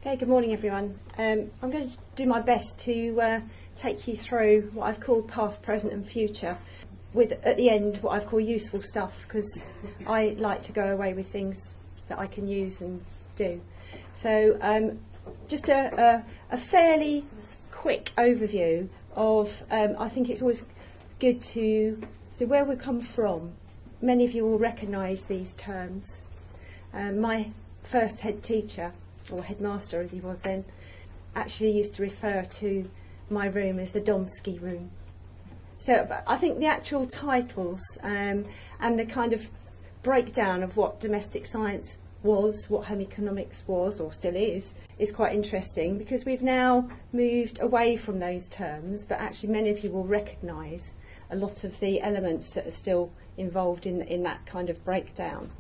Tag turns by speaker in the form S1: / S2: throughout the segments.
S1: Okay, good morning everyone. I'm going to do my best to take you through what I've called past, present and future, with at the end what I've called useful stuff, because I like to go away with things that I can use and do. So just a fairly quick overview of, I think it's always good to see where we come from. Many of you will recognise these terms. My first head teacher, or headmaster as he was then, actually used to refer to my room as the Domsky room. So I think the actual titles and the kind of breakdown of what domestic science was, what home economics was or still is quite interesting, because we've now moved away from those terms, but actually many of you will recognise a lot of the elements that are still involved in that kind of breakdown.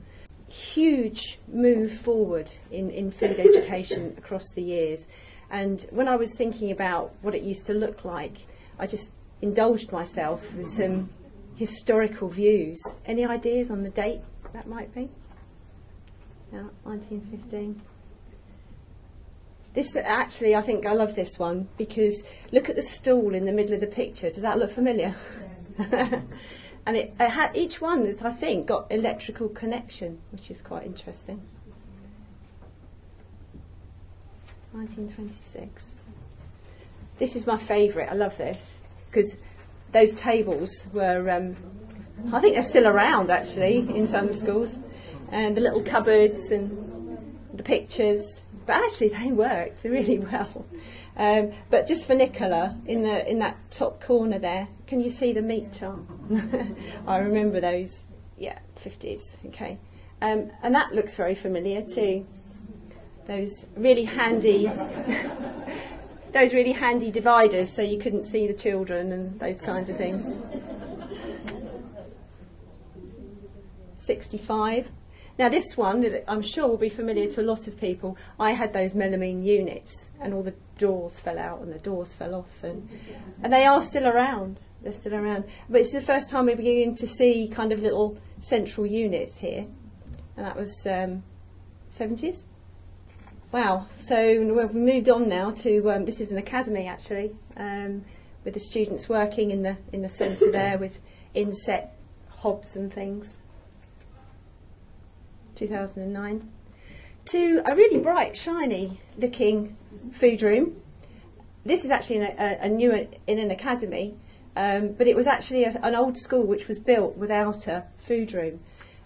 S1: Huge move forward in food education across the years, and when I was thinking about what it used to look like, I just indulged myself with some historical views. Any ideas on the date that might be? No, 1915. This actually, I think I love this one, because look at the stool in the middle of the picture. Does that look familiar? Yeah. And it had, each one has, I think, got electrical connection, which is quite interesting. 1926. This is my favourite. I love this, because those tables were, I think they're still around actually in some schools, and the little cupboards and the pictures. But actually they worked really well. But just for Nicola, in that top corner there, can you see the meat chart? I remember those. Yeah, 50s. Okay, and that looks very familiar too. Those really handy, dividers, so you couldn't see the children and those kinds of things. 65. Now this one, I'm sure will be familiar to a lot of people. I had those melamine units, and all the drawers fell out and the doors fell off, and they are still around. They're still around. But it's the first time we're beginning to see kind of little central units here, and that was 70s. Wow. So we've moved on now to this is an academy actually, with the students working in the centre there with inset hobs and things. 2009, to a really bright, shiny looking food room. This is actually a new in an academy, but it was actually an old school which was built without a food room,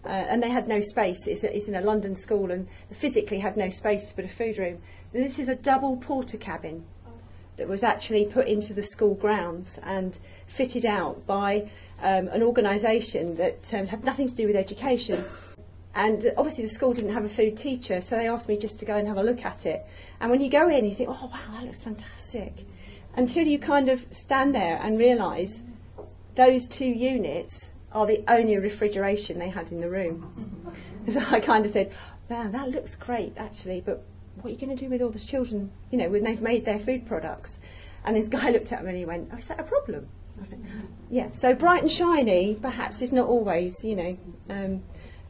S1: and they had no space. It's in a London school, and physically had no space to put a food room. This is a double porter cabin that was actually put into the school grounds and fitted out by an organisation that had nothing to do with education. And obviously the school didn't have a food teacher, so they asked me just to go and have a look at it. And when you go in, you think, oh wow, that looks fantastic. Until you kind of stand there and realise those two units are the only refrigeration they had in the room. So I kind of said, man, that looks great actually, but what are you going to do with all the children, you know, when they've made their food products? And this guy looked at me and he went, oh, is that a problem? I said, yeah, so bright and shiny perhaps is not always, you know,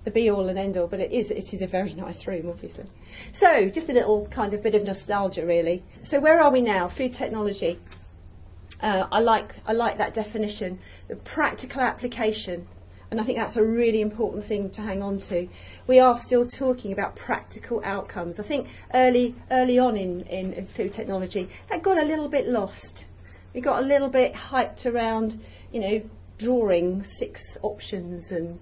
S1: the be-all and end-all, but it is a very nice room, obviously. So, just a little kind of bit of nostalgia, really. So, where are we now? Food technology. I like that definition, the practical application, and I think that's a really important thing to hang on to. We are still talking about practical outcomes. I think early on in food technology, that got a little bit lost. We got a little bit hyped around, you know, drawing 6 options and,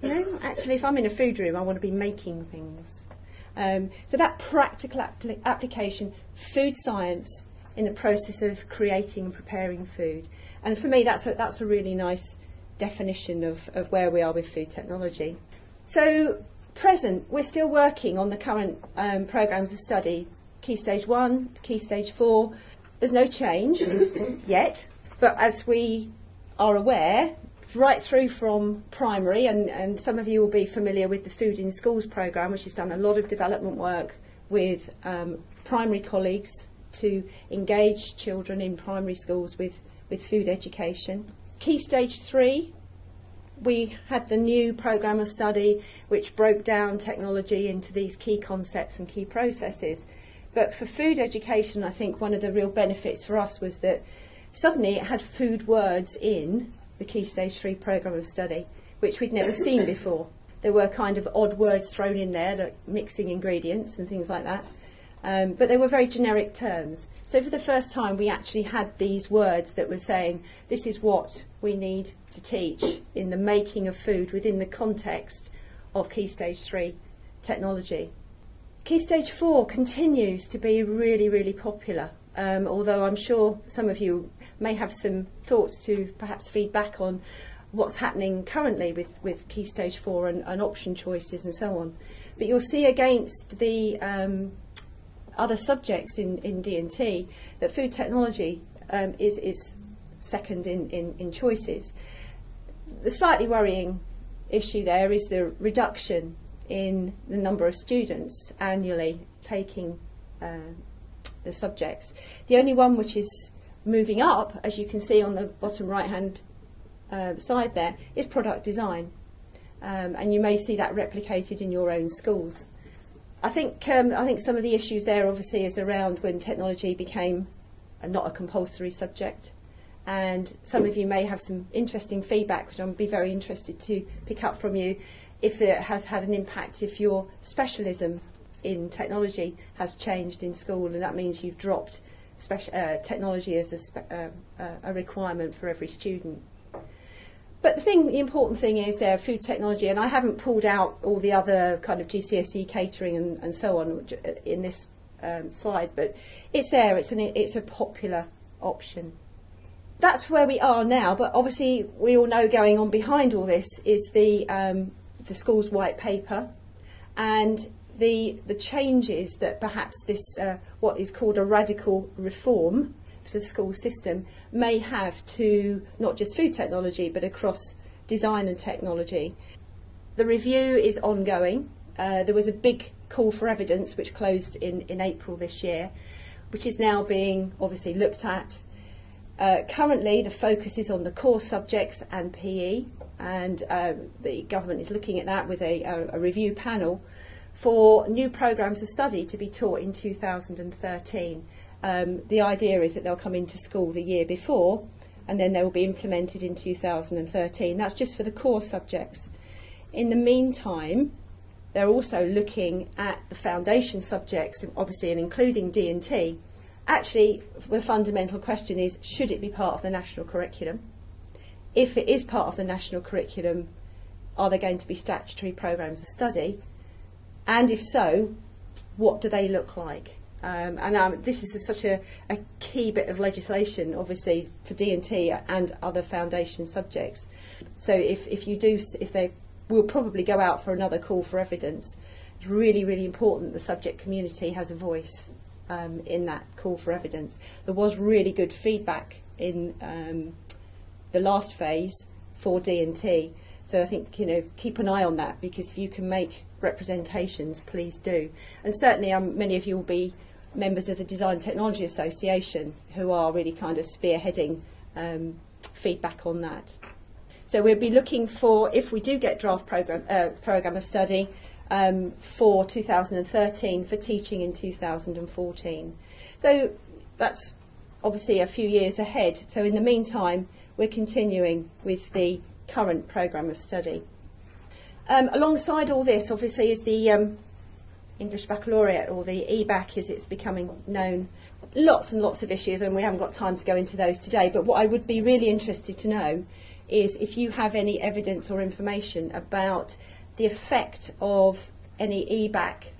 S1: you know, actually, if I'm in a food room, I want to be making things. So that practical application, food science in the process of creating and preparing food. And for me, that's a really nice definition of where we are with food technology. So present, we're still working on the current programmes of study, Key Stage 1, Key Stage 4. There's no change yet, but as we are aware, right through from primary, and some of you will be familiar with the Food in Schools programme, which has done a lot of development work with primary colleagues to engage children in primary schools with food education. Key Stage 3, we had the new programme of study which broke down technology into these key concepts and key processes. But for food education, I think one of the real benefits for us was that suddenly it had food words in the Key Stage 3 programme of study, which we'd never seen before. There were kind of odd words thrown in there, like mixing ingredients and things like that. But they were very generic terms. So for the first time, we actually had these words that were saying, this is what we need to teach in the making of food within the context of Key Stage 3 technology. Key Stage 4 continues to be really, really popular, although I'm sure some of you may have some thoughts to perhaps feed back on what's happening currently with Key Stage 4 and option choices and so on. But you'll see against the other subjects in D&T that food technology is second in choices. The slightly worrying issue there is the reduction in the number of students annually taking the subjects. The only one which is moving up, as you can see on the bottom right hand side there, is product design, and you may see that replicated in your own schools. I think some of the issues there obviously is around when technology became not a compulsory subject, and some of you may have some interesting feedback which I'd be very interested to pick up from you, if it has had an impact, if your specialism in technology has changed in school, and that means you've dropped technology as a requirement for every student. But the important thing is there, food technology, and I haven't pulled out all the other kind of GCSE catering and so on in this slide, but it's there, it's a popular option. That's where we are now, but obviously we all know going on behind all this is the school's white paper and the changes that perhaps this what is called a radical reform for the school system may have to not just food technology but across design and technology. The review is ongoing. There was a big call for evidence which closed in April this year, which is now being obviously looked at. Currently the focus is on the core subjects and PE, and the government is looking at that with a review panel for new programmes of study to be taught in 2013. The idea is that they'll come into school the year before and then they will be implemented in 2013. That's just for the core subjects. In the meantime, they're also looking at the foundation subjects, obviously, and including D&T. Actually, the fundamental question is, should it be part of the national curriculum? If it is part of the national curriculum, are there going to be statutory programmes of study? And if so, what do they look like? This is such a key bit of legislation, obviously, for D&T and other foundation subjects. So if they will probably go out for another call for evidence, it's really, really important the subject community has a voice in that call for evidence. There was really good feedback in the last phase for D&T. So I think, keep an eye on that, because if you can make representations, please do. And certainly many of you will be members of the Design Technology Association, who are really kind of spearheading feedback on that. So we'll be looking for, if we do get draft programme of study for 2013, for teaching in 2014. So that's obviously a few years ahead. So in the meantime, we're continuing with the current programme of study. Alongside all this, obviously, is the English Baccalaureate, or the EBAC as it's becoming known. Lots and lots of issues, and we haven't got time to go into those today, but what I would be really interested to know is if you have any evidence or information about the effect of any EBAC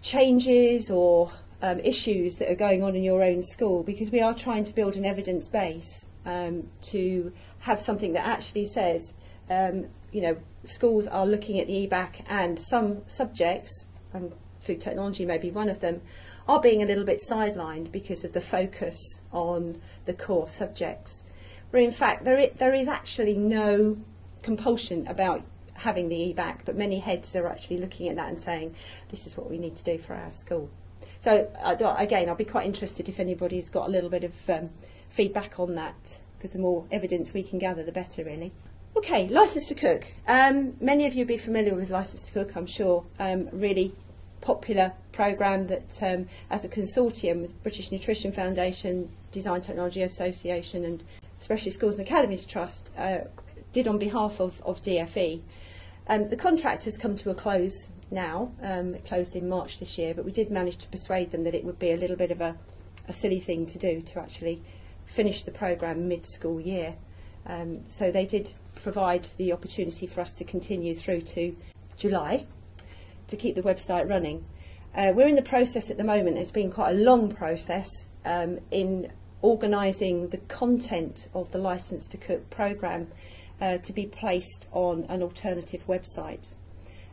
S1: changes or issues that are going on in your own school, because we are trying to build an evidence base to have something that actually says, schools are looking at the EBAC, and some subjects, and food technology may be one of them, are being a little bit sidelined because of the focus on the core subjects. Where in fact there is actually no compulsion about having the EBAC, but many heads are actually looking at that and saying, this is what we need to do for our school. So again, I'll be quite interested if anybody's got a little bit of feedback on that, because the more evidence we can gather, the better, really. Okay, licence to cook. Many of you will be familiar with licence to cook, I'm sure. Really popular programme that, as a consortium with British Nutrition Foundation, Design Technology Association and Especially Schools and Academies Trust, did on behalf of DFE. The contract has come to a close now. It closed in March this year, but we did manage to persuade them that it would be a little bit of a silly thing to do, to actually finish the programme mid-school year. So they did provide the opportunity for us to continue through to July to keep the website running. We're in the process at the moment. It's been quite a long process in organising the content of the Licence to Cook programme to be placed on an alternative website.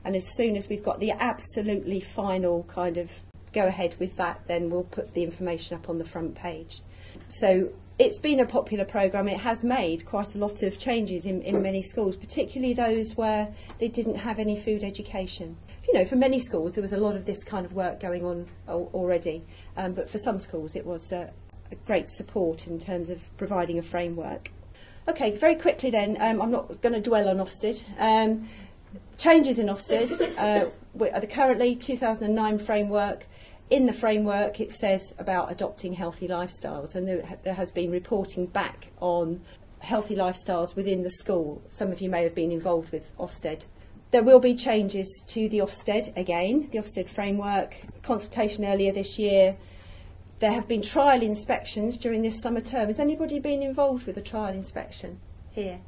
S1: And as soon as we've got the absolutely final kind of go ahead with that, then we'll put the information up on the front page. So it's been a popular programme. It has made quite a lot of changes in many schools, particularly those where they didn't have any food education. You know, for many schools there was a lot of this kind of work going on already, but for some schools it was a great support in terms of providing a framework. Okay, very quickly then, I'm not going to dwell on Ofsted. Changes in Ofsted, the currently 2009 framework. In the framework it says about adopting healthy lifestyles, and there has been reporting back on healthy lifestyles within the school. Some of you may have been involved with Ofsted. There will be changes to the Ofsted again, the Ofsted framework, consultation earlier this year. There have been trial inspections during this summer term. Has anybody been involved with a trial inspection here?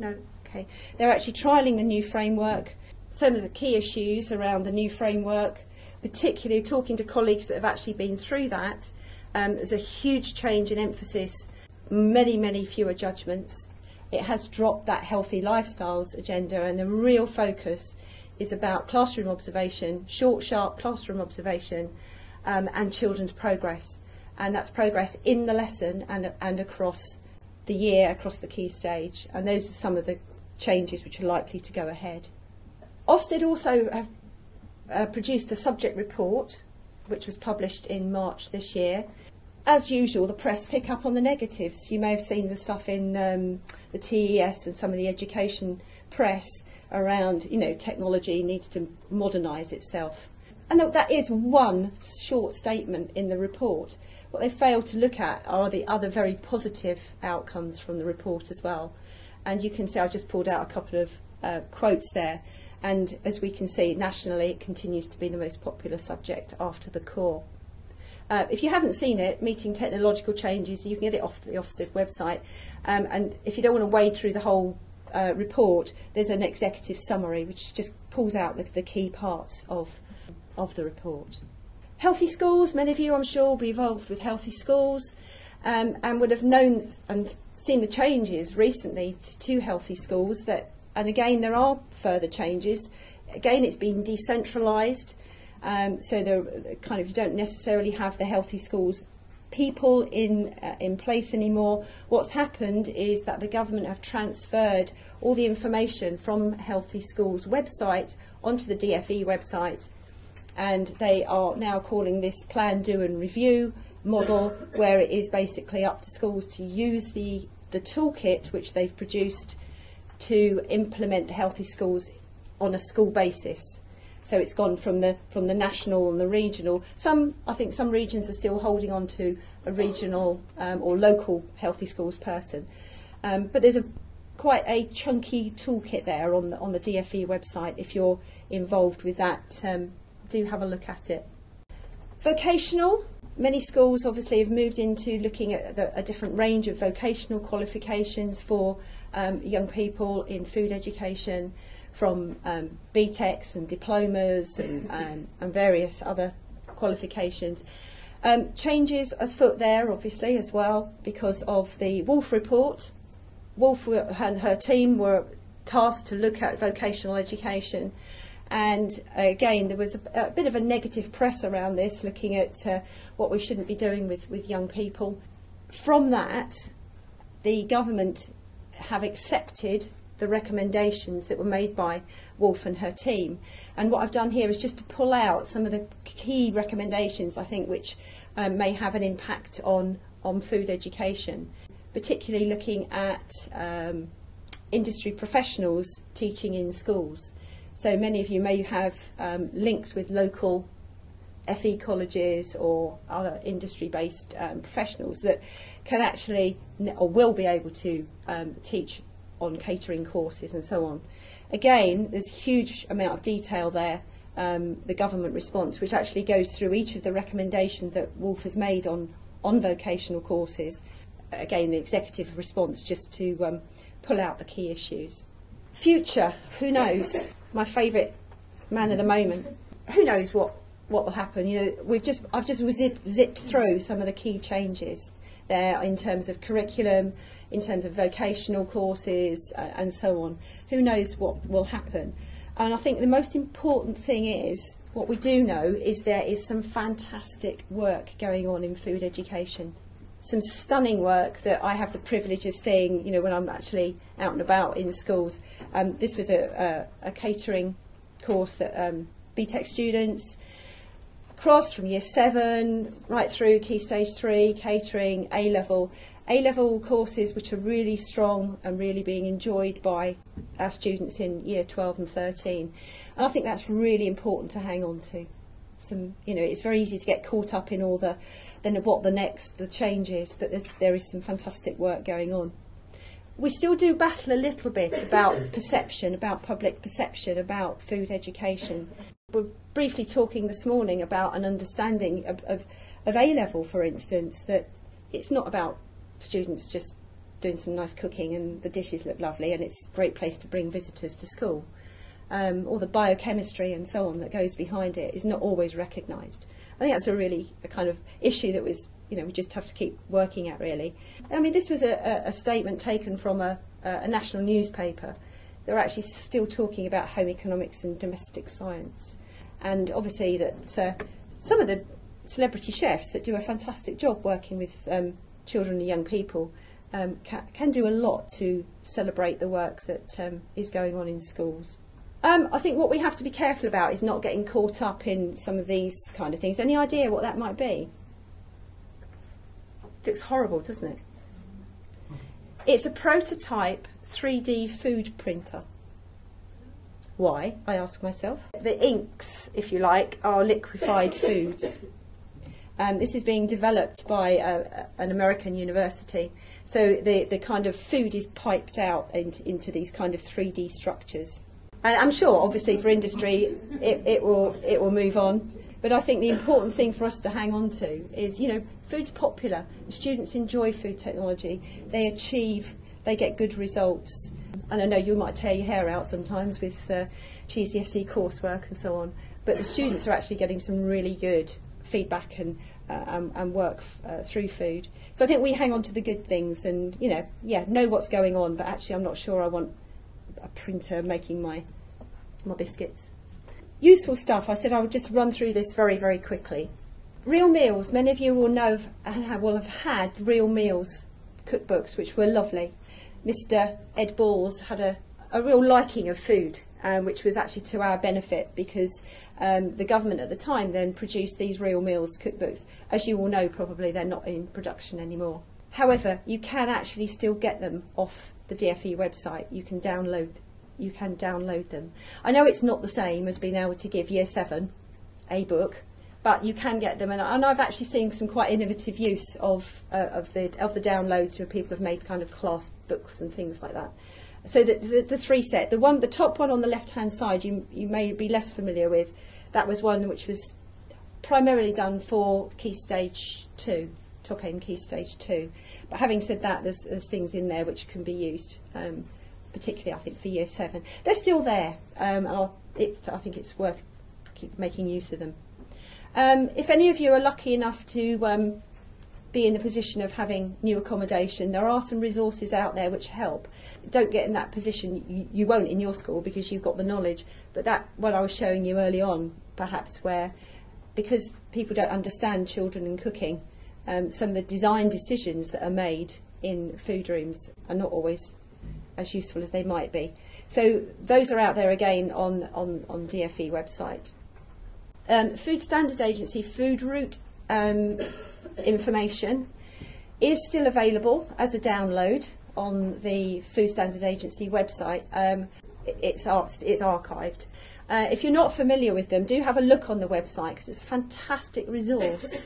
S1: No? Okay. They're actually trialling the new framework. Some of the key issues around the new framework, particularly talking to colleagues that have actually been through that, there's a huge change in emphasis, many fewer judgments. It has dropped that healthy lifestyles agenda, and the real focus is about classroom observation, short, sharp classroom observation, and children's progress. And that's progress in the lesson and across the year, across the key stage. And those are some of the changes which are likely to go ahead. Ofsted also have produced a subject report which was published in March this year. As usual, the press pick up on the negatives. You may have seen the stuff in the TES and some of the education press around, you know, technology needs to modernise itself. And that is one short statement in the report. What they fail to look at are the other very positive outcomes from the report as well. And you can see I just pulled out a couple of quotes there. And as we can see, nationally, it continues to be the most popular subject after the core. If you haven't seen it, Meeting Technological Changes, you can get it off the Ofsted website. And if you don't want to wade through the whole report, there's an executive summary which just pulls out the key parts of the report. Healthy schools, many of you I'm sure will be involved with healthy schools and would have known and seen the changes recently to healthy schools. And again, there are further changes. Again, it's been decentralised, so you don't necessarily have the healthy schools people in place anymore. What's happened is that the government have transferred all the information from Healthy Schools website onto the DFE website, and they are now calling this plan, do and review model, where it is basically up to schools to use the toolkit which they've produced to implement the healthy schools on a school basis. So it's gone from the national and the regional. I think some regions are still holding on to a regional or local healthy schools person, but there's quite a chunky toolkit there on the DFE website. If you're involved with that, do have a look at it. Vocational. Many schools obviously have moved into looking at a different range of vocational qualifications for young people in food education, from BTECs and diplomas and various other qualifications. Changes afoot there obviously as well because of the Wolf report. Wolf and her team were tasked to look at vocational education, and again there was a bit of a negative press around this, looking at what we shouldn't be doing with young people. From that, the government have accepted the recommendations that were made by Wolf and her team, and what I've done here is just to pull out some of the key recommendations I think which may have an impact on food education, particularly looking at industry professionals teaching in schools. So many of you may have links with local FE colleges or other industry-based professionals that can actually or will be able to teach on catering courses and so on. Again, there's a huge amount of detail there, the government response, which actually goes through each of the recommendations that Wolf has made on vocational courses. Again, the executive response just to pull out the key issues. Future, who knows? My favourite man of the moment. Who knows what will happen? You know, I've just zipped through some of the key changes there in terms of curriculum, in terms of vocational courses, and so on. Who knows what will happen? And I think the most important thing is, what we do know is there is some fantastic work going on in food education. Some stunning work that I have the privilege of seeing, you know, when I'm actually out and about in schools. This was a catering course that BTEC students across from year 7 right through Key Stage 3, catering, A-level courses which are really strong and really being enjoyed by our students in year 12 and 13. And I think that's really important to hang on to. You know, it's very easy to get caught up in all the changes, but there is some fantastic work going on. We still do battle a little bit about perception, about public perception, about food education. We're briefly talking this morning about an understanding of A-level, for instance, that it's not about students just doing some nice cooking and the dishes look lovely and it's a great place to bring visitors to school. Or the biochemistry and so on that goes behind it is not always recognised. I think that's a kind of issue that was, you know, we just have to keep working at, really. I mean, this was a statement taken from a national newspaper. They're actually still talking about home economics and domestic science. And obviously that some of the celebrity chefs that do a fantastic job working with children and young people can do a lot to celebrate the work that is going on in schools. I think what we have to be careful about is not getting caught up in some of these kind of things. Any idea what that might be? It looks horrible, doesn't it? It's a prototype 3D food printer. Why, I ask myself. The inks, if you like, are liquefied foods. This is being developed by an American university. So the kind of food is piped out into these kind of 3D structures. And I'm sure, obviously, for industry, it will move on. But I think the important thing for us to hang on to is, you know, food's popular. Students enjoy food technology. They get good results. And I know you might tear your hair out sometimes with GCSE coursework and so on. But the students are actually getting some really good feedback and work through food. So I think we hang on to the good things and, you know what's going on. But actually, I'm not sure I want a printer making my biscuits. Useful stuff. I said I would just run through this very, very quickly. Real meals. Many of you will know and will have had real meals cookbooks, which were lovely. Mr. Ed Balls had a real liking of food, which was actually to our benefit because the government at the time then produced these real meals cookbooks. As you all know, probably they're not in production anymore. However, you can actually still get them off the DFE website. You can download them. I know it's not the same as being able to give Year 7 a book, but you can get them, and I've actually seen some quite innovative use of the downloads where people have made kind of class books and things like that. So the 3 set, the top one on the left hand side, you may be less familiar with. That was one which was primarily done for Key Stage 2, top end Key Stage 2. But having said that, there's things in there which can be used, particularly I think for Year 7. They're still there, and I think it's worth keep making use of them. If any of you are lucky enough to be in the position of having new accommodation, there are some resources out there which help. Don't get in that position, you won't in your school because you've got the knowledge, but that what I was showing you early on, perhaps, where because people don't understand children and cooking, some of the design decisions that are made in food rooms are not always as useful as they might be. So those are out there again on DFE website. Food Standards Agency food route information is still available as a download on the Food Standards Agency website. it's archived. If you're not familiar with them, do have a look on the website, because it's a fantastic resource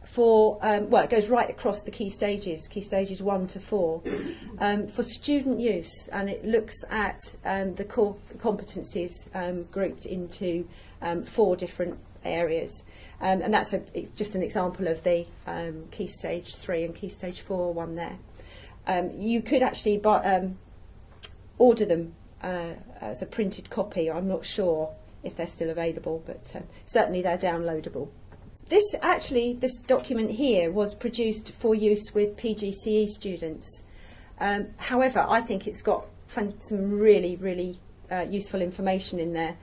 S1: for, well, it goes right across the key stages 1 to 4, for student use, and it looks at the core competencies grouped into 4 different areas. And that's it's just an example of the Key Stage 3 and Key Stage 4 one there. You could actually order them as a printed copy. I'm not sure if they're still available, but certainly they're downloadable. This document here was produced for use with PGCE students. However, I think it's got some really, really useful information in there.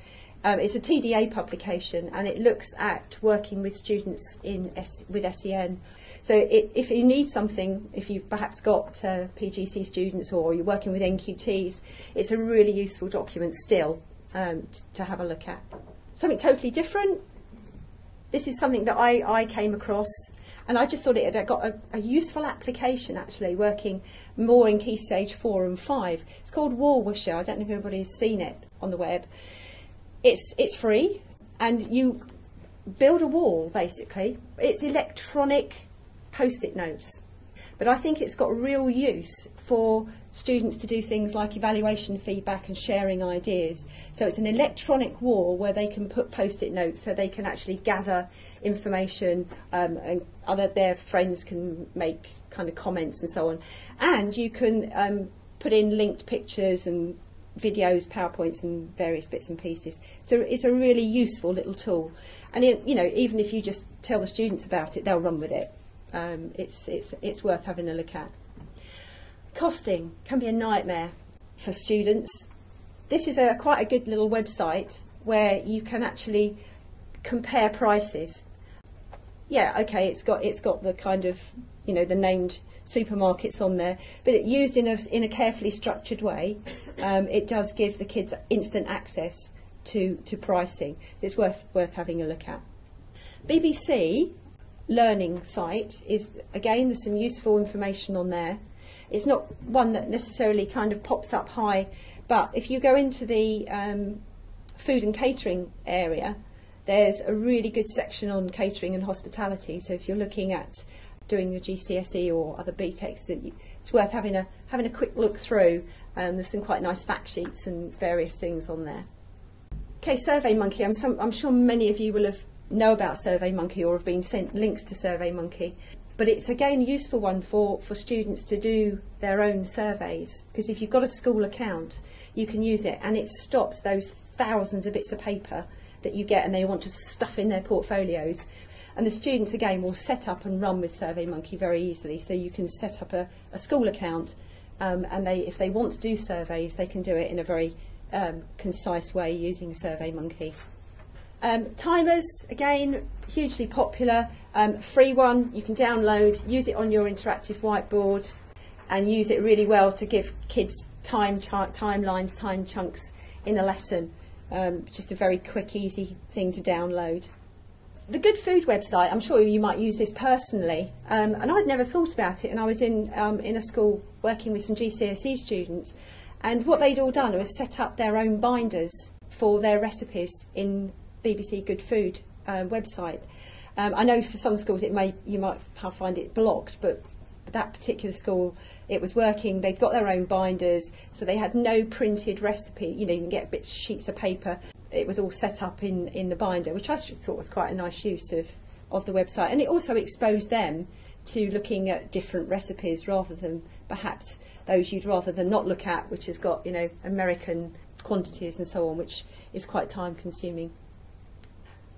S1: It's a TDA publication, and it looks at working with students with SEN. So if you need something, if you've perhaps got PGC students or you're working with NQTs, it's a really useful document still to have a look at. Something totally different. This is something that I came across, and I just thought it had got a useful application, actually, working more in Key Stage 4 and 5. It's called Wall Wisher. I don't know if anybody's seen it on the web. It's free, and you build a wall, basically. It's electronic post-it notes, but I think it's got real use for students to do things like evaluation feedback and sharing ideas. So it's an electronic wall where they can put post-it notes, so they can actually gather information, and their friends can make kind of comments and so on. And you can put in linked pictures and videos, PowerPoints and various bits and pieces. So it's a really useful little tool. And even if you just tell the students about it, they'll run with it. It's worth having a look at. Costing can be a nightmare for students. This is quite a good little website where you can actually compare prices. Yeah, okay, it's got the kind of, the named supermarkets on there, but it used in a carefully structured way. It does give the kids instant access to pricing, so it's worth having a look at. BBC learning site is, again, there's some useful information on there. It's not one that necessarily kind of pops up high, but if you go into the food and catering area, there's a really good section on catering and hospitality. So if you're looking at doing your GCSE or other BTECs, it's worth having a quick look through. There's some quite nice fact sheets and various things on there. Okay, SurveyMonkey. I'm sure many of you will know about SurveyMonkey or have been sent links to SurveyMonkey. But it's, again, a useful one for students to do their own surveys, because if you've got a school account, you can use it, and it stops those thousands of bits of paper that you get and they want to stuff in their portfolios. And the students, again, will set up and run with SurveyMonkey very easily. So you can set up a school account, and if they want to do surveys, they can do it in a very concise way using SurveyMonkey. Timers, again, hugely popular. Free one, you can download, use it on your interactive whiteboard, and use it really well to give kids timelines, time chunks in a lesson. Just a very quick, easy thing to download. The Good Food website, I'm sure you might use this personally, and I'd never thought about it, and I was in a school working with some GCSE students, and what they'd all done was set up their own binders for their recipes in BBC Good Food website. I know for some schools you might find it blocked, but that particular school, it was working. They'd got their own binders, so they had no printed recipe. You can get sheets of paper. It was all set up in the binder, which I thought was quite a nice use of the website. And it also exposed them to looking at different recipes rather than perhaps those you'd rather than not look at, which has got American quantities and so on, which is quite time consuming.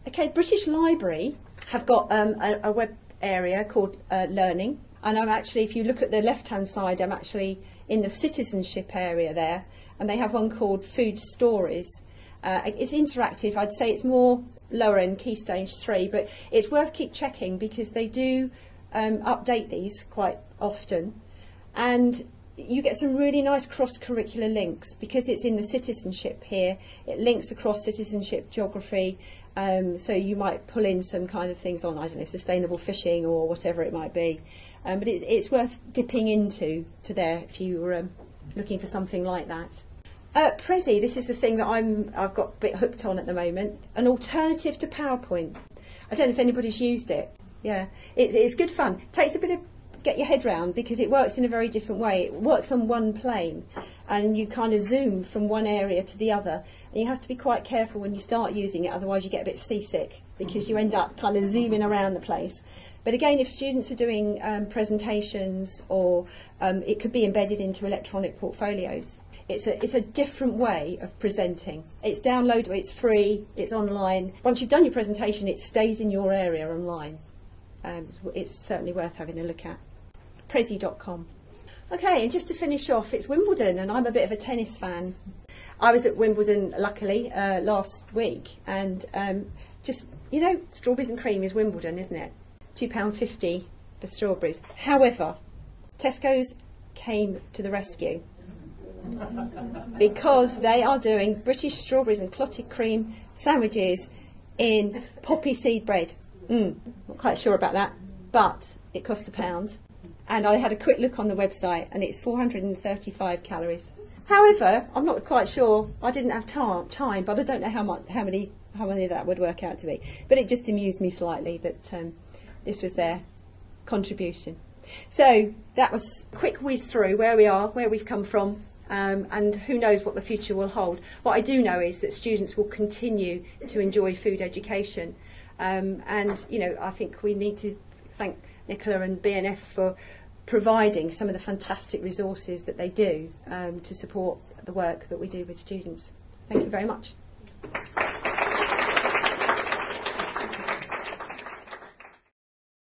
S1: Okay, British Library have got a web area called Learning, and I'm actually, if you look at the left-hand side, I'm actually in the citizenship area there, and they have one called Food Stories. It's interactive. I'd say it's more lower end, Key Stage 3, but it's worth keep checking because they do update these quite often, and you get some really nice cross-curricular links because it's in the citizenship here. It links across citizenship, geography, so you might pull in some kind of things on, I don't know, sustainable fishing or whatever it might be. But it's worth dipping into there if you were looking for something like that. Prezi, this is the thing that I've got a bit hooked on at the moment. An alternative to PowerPoint. I don't know if anybody's used it. Yeah, it's good fun. It takes a bit of get your head round because it works in a very different way. It works on one plane, and you kind of zoom from one area to the other. And you have to be quite careful when you start using it, otherwise you get a bit seasick because you end up kind of zooming around the place. But again, if students are doing presentations, or it could be embedded into electronic portfolios. It's a different way of presenting. It's downloadable, it's free, it's online. Once you've done your presentation, it stays in your area online. It's certainly worth having a look at. Prezi.com. Okay, and just to finish off, it's Wimbledon, and I'm a bit of a tennis fan. I was at Wimbledon, luckily, last week, and just, you know, strawberries and cream is Wimbledon, isn't it? £2.50 for strawberries. However, Tesco's came to the rescue because they are doing British strawberries and clotted cream sandwiches in poppy seed bread. Not quite sure about that, but it costs £1. And I had a quick look on the website, and it's 435 calories. However, I'm not quite sure. I didn't have time, but I don't know how many that would work out to be. But it just amused me slightly that this was their contribution. So that was a quick whiz through where we are, where we've come from, and who knows what the future will hold. What I do know is that students will continue to enjoy food education. And, you know, I think we need to thank Nicola and BNF for providing some of the fantastic resources that they do to support the work that we do with students. Thank you very much.